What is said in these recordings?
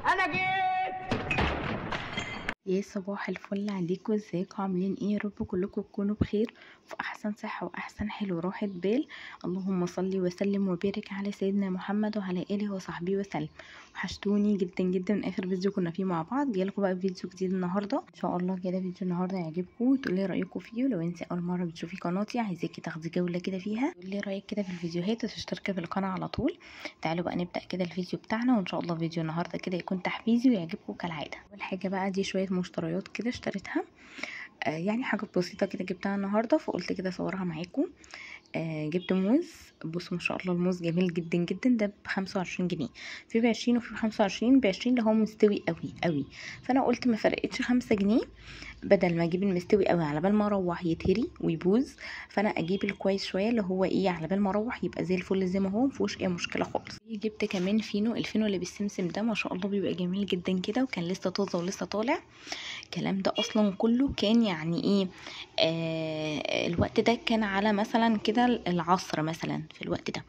انا جيت. يا صباح الفل عليكم، ازيكم عاملين ايه؟ يا رب كلكم تكونوا بخير في احسن صحه واحسن حال وراحه بال. اللهم صل وسلم وبارك على سيدنا محمد وعلى اله وصحبه وسلم. وحشتوني جدا جدا. اخر فيديو كنا فيه مع بعض جايلكم بقى فيديو جديد النهارده ان شاء الله. كده فيديو النهارده يعجبكم وتقولي رايكم فيه، ولو انت اول مره بتشوفي قناتي عايزاكي تاخدي جوله كده فيها تقولي رايك كده في الفيديوهات وتشتركي في القناه على طول. تعالوا بقى نبدا كده الفيديو بتاعنا، وان شاء الله فيديو النهارده كده يكون تحفيزي ويعجبكم كالعاده. اول حاجه بقى دي شويه مشتريات كده اشتريتها، يعني حاجات بسيطه كده جبتها النهارده فقلت كده اصورها معاكم. جبت موز. بصوا ما شاء الله الموز جميل جدا جدا. ده ب25 جنيه، في ب20 وفي ب25. ب20 اللي هو مستوي قوي قوي، فانا قلت ما فرقتش 5 جنيه، بدل ما اجيب المستوي قوي على بال ما اروح يتهري ويبوظ، فانا اجيب الكويس شويه اللي هو ايه على بال ما اروح يبقى زي الفل زي ما هو مفيهوش اي مشكله خالص. جبت كمان فينو. الفينو اللي بالسمسم ده ما شاء الله بيبقى جميل جدا كده، وكان لسه طازه ولسه طالع. الكلام ده اصلا كله كان يعني ايه، الوقت ده كان على مثلا كده العصر مثلا في الوقت ده،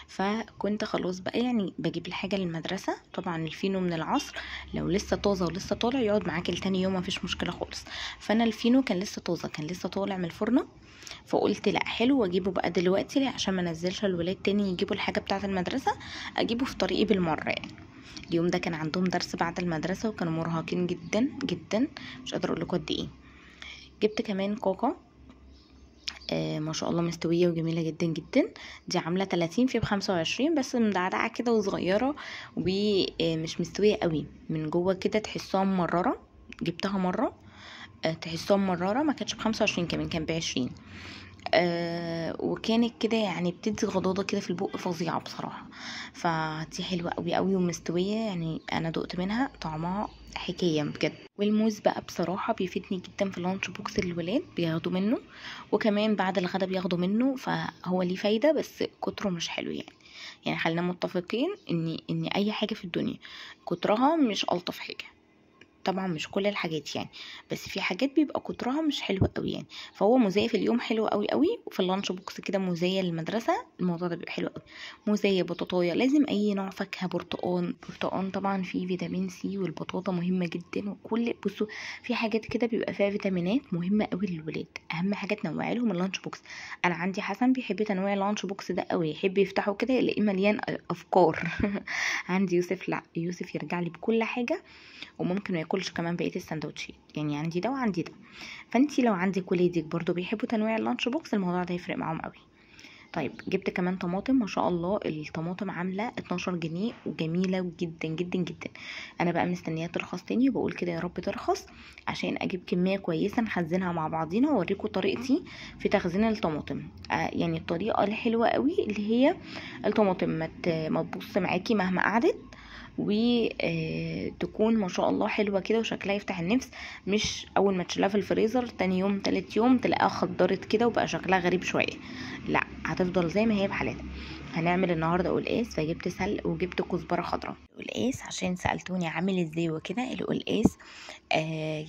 فكنت خلاص بقى يعني بجيب الحاجه للمدرسه. طبعا الفينو من العصر لو لسه طازه ولسه طالع يقعد معاكي لتاني يوم مفيش مشكله خالص. فانا الفينو كان لسه طازه، كان لسه طالع من الفرن، فقلت لا حلو واجيبه بقى دلوقتي عشان ما انزلش الولاد تاني يجيبوا الحاجه بتاعه المدرسه، اجيبه في طريقي بالمره يعني. اليوم ده كان عندهم درس بعد المدرسه وكانوا مرهقين جدا جدا، مش قادره اقول لكم قد ايه. جبت كمان كوكا، ما شاء الله مستويه وجميله جدا جدا. دي عامله 30 في ب25، بس مدعدعه كده وصغيره ومش مستويه قوي من جوه كده، تحسوها مرره. جبتها مره تحسوها مرره، ما كانتش ب25 كمان، كان ب20. وكانت كده يعني بتدي غضاضه كده في البق فظيعه بصراحه. فدي حلوه قوي قوي ومستويه، يعني انا دقت منها طعمها حكايه بجد. والموز بقى بصراحه بيفيدني جدا في اللانش بوكس اللي الولاد بياخدوا منه، وكمان بعد الغدا بياخدوا منه، فهو ليه فايده بس كتره مش حلو يعني. يعني خلينا متفقين ان اي حاجه في الدنيا كترها مش الطف حاجه. طبعا مش كل الحاجات يعني، بس في حاجات بيبقى كترها مش حلوه قوي يعني. فهو موزيه في اليوم حلو قوي قوي، وفي اللانش بوكس كده موزيه للمدرسه الموضوع ده بيبقى حلو قوي. موزيه، بطاطايه، لازم اي نوع فاكهه، برتقان طبعا فيه فيتامين سي، والبطاطا مهمه جدا. وكل بصوا في حاجات كده بيبقى فيها فيتامينات مهمه قوي للولاد، اهم حاجه تنوعي لهم اللانش بوكس. انا عندي حسن بيحب تنويع اللانش بوكس ده قوي، يحب يفتحه كده يلاقيه مليان افكار. عندي يوسف لا، يوسف يرجع لي بكل حاجه، وممكن ما ياكلش كمان بقيه السندوتشات، يعني عندي ده وعندي ده. فانتي لو عندك ولادك برضو بيحبوا تنويع اللانش بوكس الموضوع ده هيفرق معاهم قوي. طيب جبت كمان طماطم. ما شاء الله الطماطم عامله 12 جنيه وجميله جدا جدا جدا. انا بقى مستنياها ترخص تاني، وبقول كده يا رب ترخص عشان اجيب كميه كويسه نخزنها مع بعضينا، واوريكم طريقتي في تخزين الطماطم. يعني الطريقه الحلوه قوي اللي هي الطماطم ما تبص معاكي مهما قعدت، وتكون ما شاء الله حلوه كده وشكلها يفتح النفس. مش اول ما تشيلها في الفريزر تاني يوم تالت يوم تلاقيها خضرت كده وبقى شكلها غريب شويه، لا هتفضل زي ما هي بحالتها. هنعمل النهارده قلقاس، فجبت سلق وجبت كزبره خضراء. القلقاس عشان سالتوني عامل ازاي وكده، القلقاس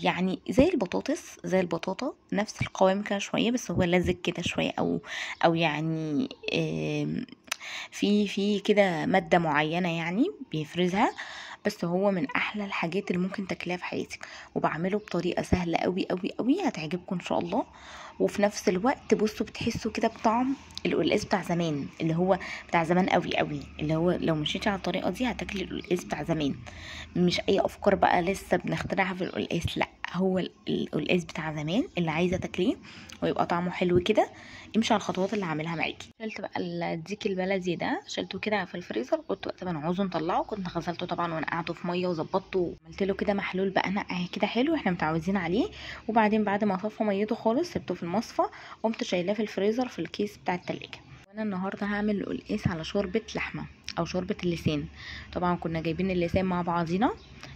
يعني زي البطاطس، زي البطاطا نفس القوام كده شويه، بس هو لزج كده شويه، او يعني في كده مادة معينة يعني بيفرزها، بس هو من احلى الحاجات اللي ممكن تاكليها في حياتك. وبعمله بطريقه سهله قوي قوي قوي هتعجبكم ان شاء الله. وفي نفس الوقت بصوا بتحسوا كده بطعم القلقاس بتاع زمان، اللي هو بتاع زمان قوي قوي، اللي هو لو مشيتي على الطريقه دي هتاكلي القلقاس بتاع زمان. مش اي افكار بقى لسه بنخترعها في القلقاس، لا هو القلقاس بتاع زمان اللي عايزه تاكليه ويبقى طعمه حلو كده. امشي على الخطوات اللي هعملها معاكي. شلت بقى الديك البلدي ده، شلته كده في الفريزر، كنت وقت ما انا عاوزه نطلعه كنت غسلته طبعا ونقعته في ميه وظبطته وعملت له كده محلول بقى نقع كده حلو احنا متعودين عليه. وبعدين بعد ما صفى ميته خالص سبته في المصفى، قمت شايلاه في الفريزر في الكيس بتاع التلاجة. وانا النهارده هعمل قلقاس على شوربه لحمه او شوربه اللسان. طبعا كنا جايبين اللسان مع بعضينا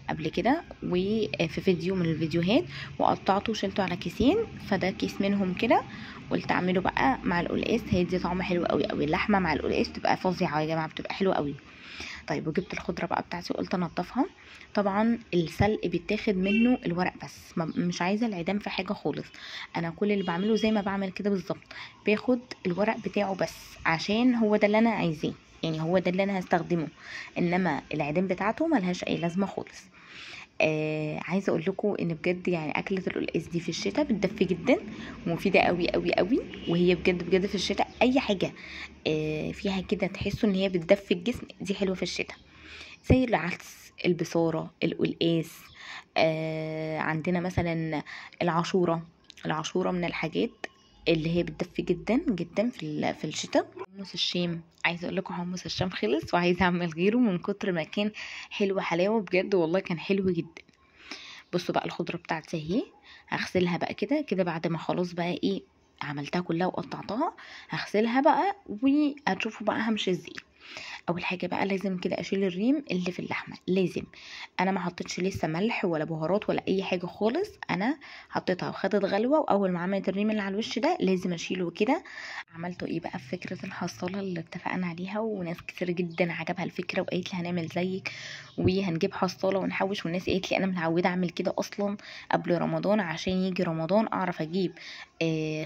قبل كده وفي فيديو من الفيديوهات، وقطعته وشلته على كيسين، فده كيس منهم كده. قلت اعمله بقى مع القلقاس هيدي طعم حلو قوي قوي. اللحمه مع القلقاس بتبقى فظيعه يا جماعه، بتبقى حلوه قوي. طيب وجبت الخضره بقى بتاعتي وقلت انضفها. طبعا السلق بيتاخد منه الورق بس، مش عايزه العيدان في حاجه خالص. انا كل اللي بعمله زي ما بعمل كده بالظبط، باخد الورق بتاعه بس عشان هو ده اللي انا عايزاه. يعني هو ده اللي انا هستخدمه، انما العيدان بتاعته ملهاش اي لازمه خالص. عايزه اقول لكم ان بجد يعني اكله القلقاس دي في الشتاء بتدفي جدا ومفيده قوي قوي قوي. وهي بجد بجد في الشتاء اي حاجه فيها كده تحسوا ان هي بتدفي الجسم دي حلوه في الشتاء، زي العدس، البصاره، القلقاس. عندنا مثلا العاشوره. العاشوره من الحاجات اللي هي بتدفي جدا جدا في الشتاء. حمص الشام، عايزه اقول لكم حمص الشام خلص وعايزه اعمل غيره من كتر ما كان حلو حلاوه بجد والله كان حلو جدا. بصوا بقى الخضره بتاعتي اهي، هغسلها بقى كده كده بعد ما خلاص بقى ايه عملتها كلها وقطعتها. هغسلها بقى وهتشوفوا بقى همشي ازاي. اول حاجه بقى لازم كده اشيل الريم اللي في اللحمه، لازم. انا ما حطيتش لسه ملح ولا بهارات ولا اي حاجه خالص، انا حطيتها وخدت غلوه، واول ما عملت الريم اللي على الوش ده لازم اشيله كده. عملته ايه بقى في فكره الحصاله اللي اتفقنا عليها، وناس كتير جدا عجبها الفكره وقالت لي هنعمل زيك وهنجيب حصاله ونحوش. والناس قالت لي انا متعوده اعمل كده اصلا قبل رمضان عشان يجي رمضان اعرف اجيب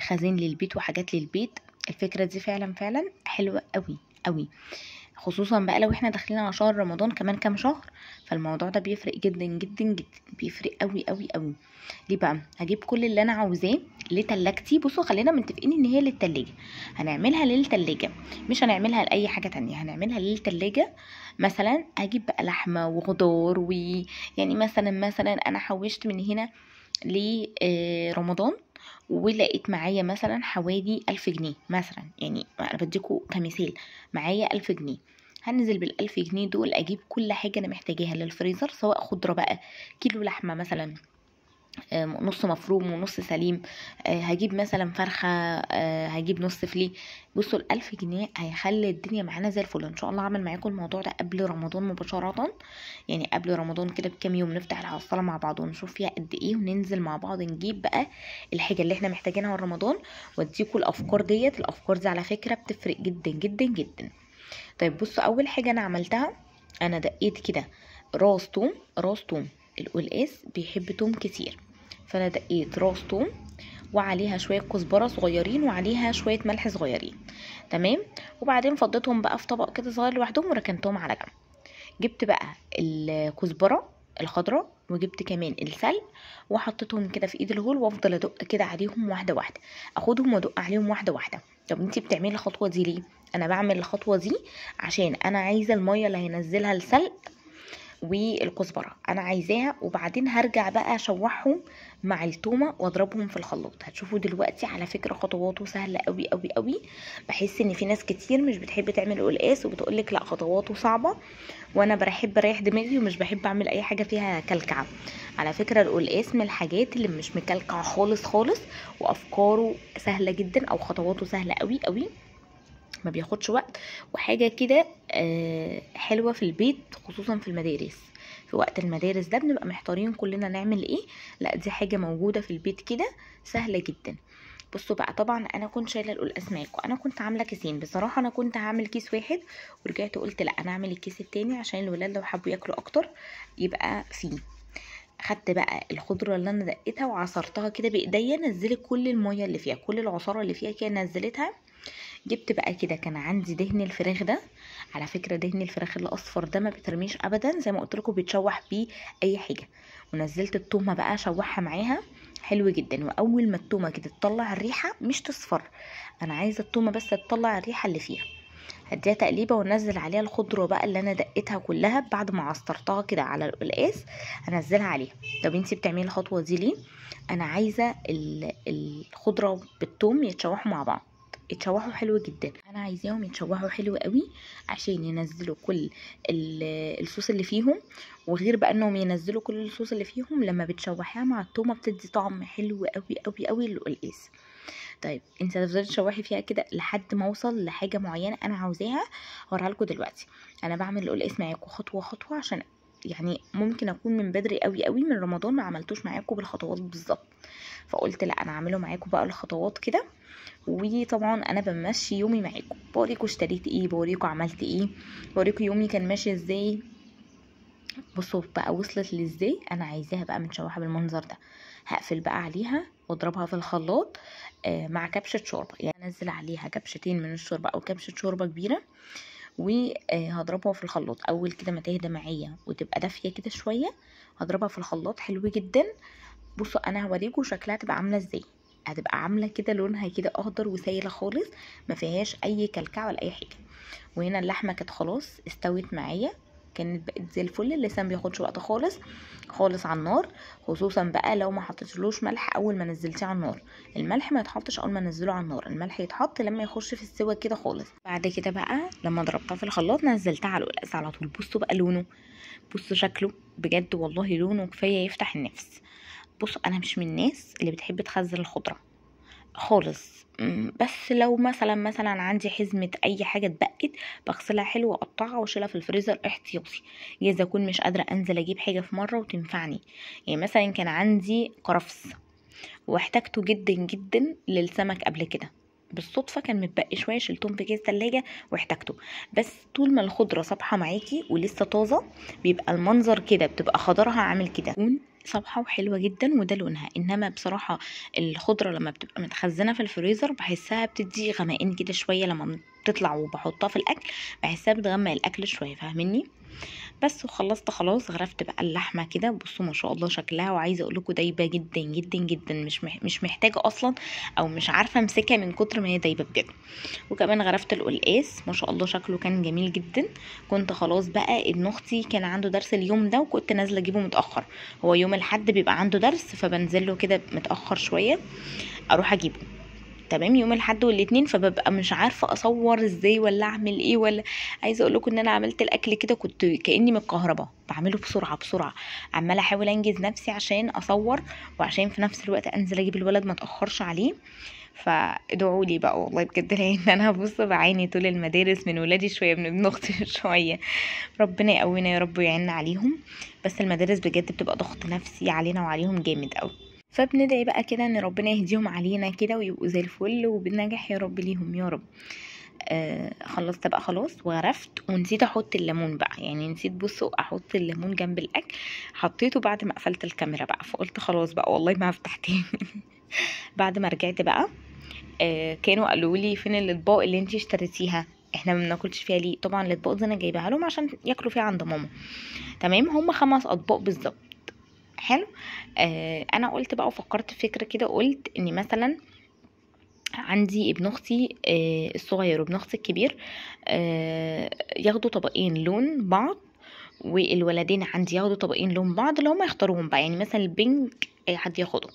خزين للبيت وحاجات للبيت. الفكره دي فعلا فعلا حلوه قوي قوي، خصوصا بقى لو احنا داخلين على شهر رمضان كمان كام شهر، فالموضوع ده بيفرق جدا جدا جدا، بيفرق قوي قوي قوي. ليه بقى؟ هجيب كل اللي انا عاوزاه لتلاجتي. بصوا خلينا متفقين ان هي للتلاجة، هنعملها للتلاجة مش هنعملها لاي حاجه تانية، هنعملها للتلاجة. مثلا هجيب بقى لحمه وخضار ويعني مثلا انا حوشت من هنا لرمضان ولقيت معايا مثلا حوالي 1000 جنيه مثلا، يعني انا بديكوا كمثال، معايا 1000 جنيه. هنزل بال1000 جنيه دول اجيب كل حاجه انا محتاجاها للفريزر، سواء خضره بقى، كيلو لحمه مثلا نص مفروم ونص سليم، هجيب مثلا فرخه، هجيب نص فلي. بصوا ال1000 جنيه هيخلي الدنيا معانا زي الفل. ان شاء الله اعمل معاكم الموضوع ده قبل رمضان مباشره، يعني قبل رمضان كده بكام يوم نفتح الحصاله مع بعض ونشوف فيها قد ايه، وننزل مع بعض نجيب بقى الحاجه اللي احنا محتاجينها رمضان، واديكم الافكار ديت. الافكار دي على فكره بتفرق جدا جدا جدا. طيب بصوا اول حاجه انا عملتها، انا دقيت كده راس توم. راس توم القلقاس بيحب توم كتير، فانا دقيت راس توم وعليها شويه كزبره صغيرين وعليها شويه ملح صغيرين، تمام. وبعدين فضيتهم بقى في طبق كده صغير لوحدهم وركنتهم على جنب. جبت بقى الكزبره الخضراء وجبت كمان السلق وحطيتهم كده في ايد الهول، وافضل ادق كده عليهم واحده واحده، اخدهم وادق عليهم واحده واحده. طب انتي بتعملي الخطوه دي ليه؟ انا بعمل الخطوه دي عشان انا عايزه الميه اللي هينزلها السلق والكزبره انا عايزاها، وبعدين هرجع بقى اشوحهم مع التومه واضربهم في الخلاط. هتشوفوا دلوقتي على فكره خطواته سهله قوي قوي قوي. بحس ان في ناس كتير مش بتحب تعمل قلقاس وبتقولك لا خطواته صعبه، وانا بحب اريح دماغي ومش بحب اعمل اي حاجه فيها كلكعه. على فكره القلقاس من الحاجات اللي مش مكلكعه خالص خالص، وافكاره سهله جدا او خطواته سهله قوي قوي، ما بياخدش وقت، وحاجه كده حلوه في البيت خصوصا في المدارس. في وقت المدارس ده بنبقى محتارين كلنا نعمل ايه، لا دي حاجه موجوده في البيت كده سهله جدا. بصوا بقى طبعا انا كنت شايله القلقاس معاكم، انا كنت عامله كيسين بصراحه. انا كنت هعمل كيس واحد ورجعت قلت لا انا اعمل الكيس التاني عشان الولاد لو حبوا ياكلوا اكتر يبقى فيه. خدت بقى الخضره اللي انا دقيتها وعصرتها كده بايديا، نزلت كل الميه اللي فيها، كل العصاره اللي فيها كده نزلتها. جبت بقى كده كان عندي دهن الفراخ ده، على فكره دهن الفراخ الاصفر ده ما بترميش ابدا، زي ما قلت لكم بيتشوح بيه اي حاجه. ونزلت التومه بقى اشوحها معاها حلو جدا. واول ما التومه كده تطلع الريحه مش تصفر، انا عايزه التومه بس تطلع الريحه اللي فيها، هديها تقليبه وانزل عليها الخضره بقى اللي انا دقيتها كلها بعد ما عصرتها كده على القلقاس، هنزلها عليها. طب انتي بتعملي الخطوه دي ليه؟ انا عايزه الخضره بالثوم يتشوحوا مع بعض، يتشوحوا حلو جدا، انا عايزاهم يتشوحوا حلو قوي عشان ينزلوا كل الصوص اللي فيهم. وغير بقى انهم ينزلوا كل الصوص اللي فيهم، لما بتشوحيها مع التومه بتدي طعم حلو قوي قوي قوي للقلقاس. طيب انت هتفضلي تشوحي فيها كده لحد ما اوصل لحاجه معينه انا عاوزاها، هوريها لكم دلوقتي. انا بعمل القلقاس معاكم خطوه خطوه عشان يعني ممكن اكون من بدري قوي قوي من رمضان ما عملتوش معاكم بالخطوات بالظبط، فقلت لا انا اعمله معاكم بقى الخطوات كده. وطبعا انا بمشي يومي معاكم، بوريكم اشتريت ايه، بوريكم عملت ايه، بوريكم يومي كان ماشي ازاي. بصوا بقى وصلت لي ازاي، انا عايزاها بقى متشوحه بالمنظر ده. هقفل بقى عليها واضربها في الخلاط مع كبشه شوربه، يعني انزل عليها كبشتين من الشوربه او كبشه شوربه كبيره، وهضربها في الخلاط اول كده ما تهدى معايا وتبقى دافيه كده شويه، هضربها في الخلاط حلو جدا. بصوا انا هوريكم شكلها تبقى عامله ازاي. هتبقى عامله كده لونها كده اخضر وسايله خالص، ما فيهاش اي كلكعه ولا اي حاجه. وهنا اللحمه كانت خلاص استوت معايا، كانت بقت زي الفل. اللسان ما بياخدش وقت خالص خالص على النار، خصوصا بقى لو ما حطيتلوش ملح اول ما نزلتيه على النار. الملح ما يتحطش اول ما ننزله على النار، الملح يتحط لما يخش في السوا كده خالص. بعد كده بقى لما ضربتها في الخلاط نزلتها على القلقاس على طول. بصوا بقى لونه، بصوا شكله، بجد والله لونه كفايه يفتح النفس. بصوا انا مش من الناس اللي بتحب تخزن الخضره خالص، بس لو مثلا عندي حزمه اي حاجه اتبقت بغسلها حلو واقطعها واشيلها في الفريزر احتياطي، جايز اكون مش قادره انزل اجيب حاجه في مره وتنفعني. يعني مثلا كان عندي كرفس واحتاجته جدا جدا للسمك قبل كده، بالصدفه كان متبقي شويه شلتهم في كيس تلاجة واحتاجته. بس طول ما الخضره صابحه معاكي ولسه طازه بيبقى المنظر كده، بتبقى خضرها عامل كده صبحة وحلوة جدا وده لونها. انما بصراحة الخضرة لما بتبقى متخزنة في الفريزر بحسها بتدي غمقان كده شوية، لما بتطلع وبحطها في الاكل بحسها بتغمق الاكل شوية، فاهميني؟ بس وخلصت خلاص، غرفت بقى اللحمه كده. بصوا ما شاء الله شكلها، وعايزه اقول لكم دايبه جدا جدا جدا، مش محتاجه اصلا او مش عارفه امسكها من كتر ما هي دايبه بجد. وكمان غرفت القلقاس ما شاء الله شكله كان جميل جدا. كنت خلاص بقى، ابن اختي كان عنده درس اليوم ده وكنت نازله اجيبه متاخر، هو يوم الاحد بيبقى عنده درس فبنزل له كده متاخر شويه اروح اجيبه. تمام، يوم الاحد والاثنين، فببقى مش عارفه اصور ازاي ولا اعمل ايه ولا. عايزه اقول لكم ان انا عملت الاكل كده كنت كاني متكهربه، بعمله بسرعه بسرعه، عماله احاول انجز نفسي عشان اصور وعشان في نفس الوقت انزل اجيب الولد ما اتاخرش عليه. فادعوا لي بقى والله بجد، لان انا بص بعاني طول المدارس من ولادي شويه، من ابن اختي شويه. ربنا يقوينا يا رب ويعيننا عليهم. بس المدارس بجد بتبقى ضغط نفسي علينا وعليهم جامد قوي، فبندعي بقى كده ان ربنا يهديهم علينا كده ويبقوا زي الفل وبالنجاح يا رب ليهم يا رب. خلصت بقى خلاص وغرفت، ونسيت احط الليمون بقى، يعني نسيت بصوا احط الليمون جنب الاكل، حطيته بعد ما قفلت الكاميرا بقى، فقلت خلاص بقى والله ما هفتح تاني. بعد ما رجعت بقى كانوا قالوا لي فين الاطباق اللي انتي اشتريتيها، احنا ما بناكلش فيها ليه؟ طبعا الاطباق دي انا جايباها لهم عشان ياكلوا فيها عند ماما. تمام، هم 5 اطباق بالظبط. حلو. انا قلت بقى وفكرت في فكره كده، قلت اني مثلا عندي ابن اختي الصغير وابن اختي الكبير ياخدوا طبقين لون بعض، والولدين عندي ياخدوا طبقين لون بعض اللي هما يختاروهم بقى، يعني مثلا البينك اي حد ياخده،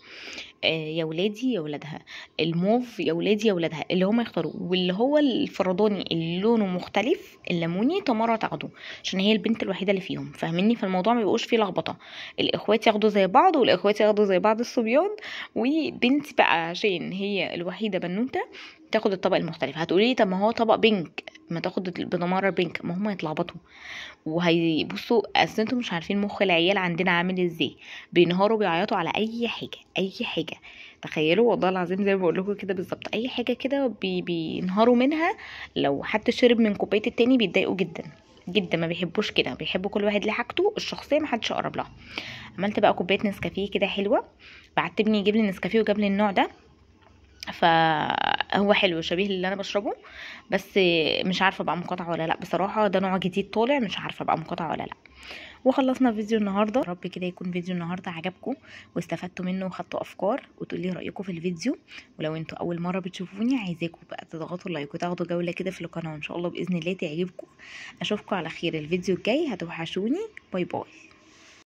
يا ولادي يا ولادها، الموف يا ولادي يا ولادها، اللي هم يختاروا. واللي هو الفرداني اللي لونه مختلف الليموني تمارا تاخده عشان هي البنت الوحيده اللي فيهم، فاهميني؟ فالموضوع ما بيبقوش فيه لخبطه، الاخوات ياخدوا زي بعض والاخوات ياخدوا زي بعض الصبيان، وبنتي بقى عشان هي الوحيده بنوته تاخد الطبق المختلف. هتقولي لي طب ما هو طبق بينك ما تاخد بنمارة بينك، ما هم يتلخبطوا وهيبصوا. اصل انتوا مش عارفين مخ العيال عندنا عامل ازاي، بينهاروا بيعيطوا على اي حاجه اي حاجه. تخيلوا والله العظيم زي ما بقول لكم كده بالظبط، اي حاجه كده بينهاروا منها. لو حد شرب من كوبايه التاني بيتضايقوا جدا جدا، ما بيحبوش كده، بيحبوا كل واحد ليه حاجته الشخصيه، ما حدش يقرب لها. عملت بقى كوبايه نسكافيه كده حلوه، بعت ابني يجيب لي نسكافيه وجاب لي النوع ده، فهو حلو شبيه اللي انا بشربه، بس مش عارفه بقى مقاطعه ولا لا بصراحه، ده نوع جديد طالع مش عارفه بقى مقاطعه ولا لا. وخلصنا فيديو النهارده، رب كده يكون فيديو النهارده عجبكم واستفدتوا منه وخدتوا افكار، وتقولي رايكم في الفيديو. ولو انتوا اول مره بتشوفوني عايزاكم بقى تضغطوا لايك وتاخدوا جوله كده في القناه، وان شاء الله باذن الله تعجبكم. اشوفكم على خير الفيديو الجاي، هتوحشوني، باي باي.